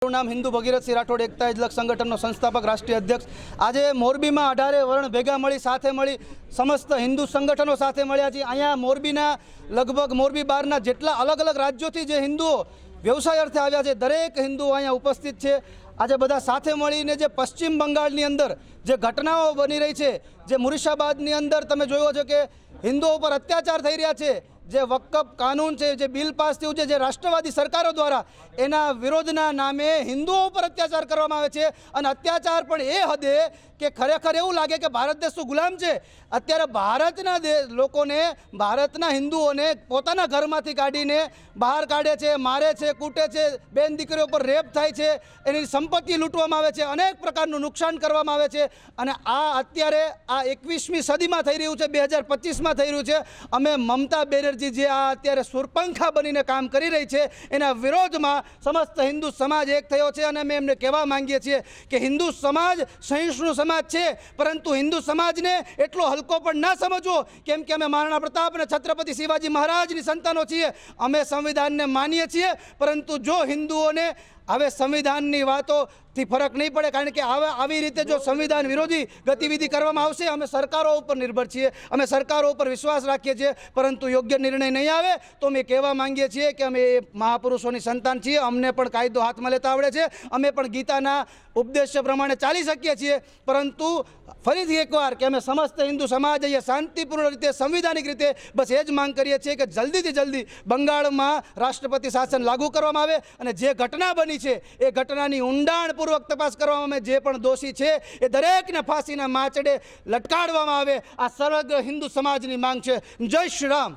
મારું નામ હિન્દુ ભગીરથસિંહ રાઠોડ એકતા ઇજલક સંગઠનનો સંસ્થાપક રાષ્ટ્રીય અધ્યક્ષ। આજે મોરબીમાં 18 વર્ણ ભેગા મળી સાથે મળી સમસ્ત હિન્દુ સંગઠનો સાથે મળ્યા છીએ। અહીંયા મોરબીના લગભગ મોરબી બહારના જેટલા અલગ અલગ રાજ્યોથી જે હિન્દુઓ વ્યવસાય અર્થે આવ્યા છે દરેક હિન્દુઓ અહીંયા ઉપસ્થિત છે। આજે બધા સાથે મળીને જે પશ્ચિમ બંગાળની અંદર જે ઘટનાઓ બની રહી છે, જે મુર્શિદાબાદની અંદર તમે જોયો છો કે હિન્દુઓ પર અત્યાચાર થઈ રહ્યા છે, જે વકફ કાનૂન છે, જે બિલ પાસ થયું છે, જે રાષ્ટ્રવાદી સરકારો દ્વારા એના વિરોધના નામે હિન્દુઓ ઉપર અત્યાચાર કરવામાં આવે છે। અને અત્યાચાર પણ એ હદે કે ખરેખર એવું લાગે કે ભારત દેશ શું ગુલામ છે। અત્યારે ભારતના લોકોને, ભારતના હિન્દુઓને પોતાના ઘરમાંથી કાઢીને બહાર કાઢે છે, મારે છે, કૂટે છે, બેન દીકરીઓ પર રેપ થાય છે, એની સંપત્તિ લૂંટવામાં આવે છે, અનેક પ્રકારનું નુકસાન કરવામાં આવે છે। અને આ અત્યારે આ 21મી સદીમાં થઈ રહ્યું છે, 2025માં થઈ રહ્યું છે। અમે મમતા બેનર્જી જે આ અત્યારે સુરપંખા બનીને કામ કરી રહી છે એના વિરોધમાં સમસ્ત હિન્દુ સમાજ એક થયો છે। અને અમે એમને કહેવા માંગીએ છીએ કે હિન્દુ સમાજ સહિષ્ણુ સમાજ છે, પરંતુ હિન્દુ સમાજને એટલો હલકો પણ ના સમજવો, કેમ કે અમે મહારાણા પ્રતાપ અને છત્રપતિ શિવાજી મહારાજની સંતાનો છીએ। અમે સંવિધાનને માનીએ છીએ, પરંતુ જો હિન્દુઓને હવે સંવિધાનની વાતોથી ફરક નહીં પડે, કારણ કે આવી રીતે જો સંવિધાન વિરોધી ગતિવિધિ કરવામાં આવશે, અમે સરકારો ઉપર નિર્ભર છીએ, અમે સરકારો ઉપર વિશ્વાસ રાખીએ છીએ, પરંતુ યોગ્ય નિર્ણય નહીં આવે તો અમે કહેવા માંગીએ છીએ કે અમે મહાપુરુષોની સંતાન છીએ, અમને પણ કાયદો હાથમાં લેતા આવડે છે, અમે પણ ગીતાના ઉપદેશ્ય પ્રમાણે ચાલી શકીએ છીએ। પરંતુ ફરીથી એકવાર કે અમે સમસ્ત હિન્દુ સમાજ અહીંયા શાંતિપૂર્ણ રીતે, સંવિધાનિક રીતે બસ એ જ માંગ કરીએ છીએ કે જલ્દીથી જલ્દી બંગાળમાં રાષ્ટ્રપતિ શાસન લાગુ કરવામાં આવે અને જે ઘટના બની છે એ ઘટનાની ઊંડાણપૂર્વક તપાસ કરવામાં આવે, જે પણ દોષી છે એ દરેકને ફાંસીના માચડે લટકાડવામાં આવે। આ સમગ્ર હિન્દુ સમાજની માંગ છે। જય શ્રી રામ।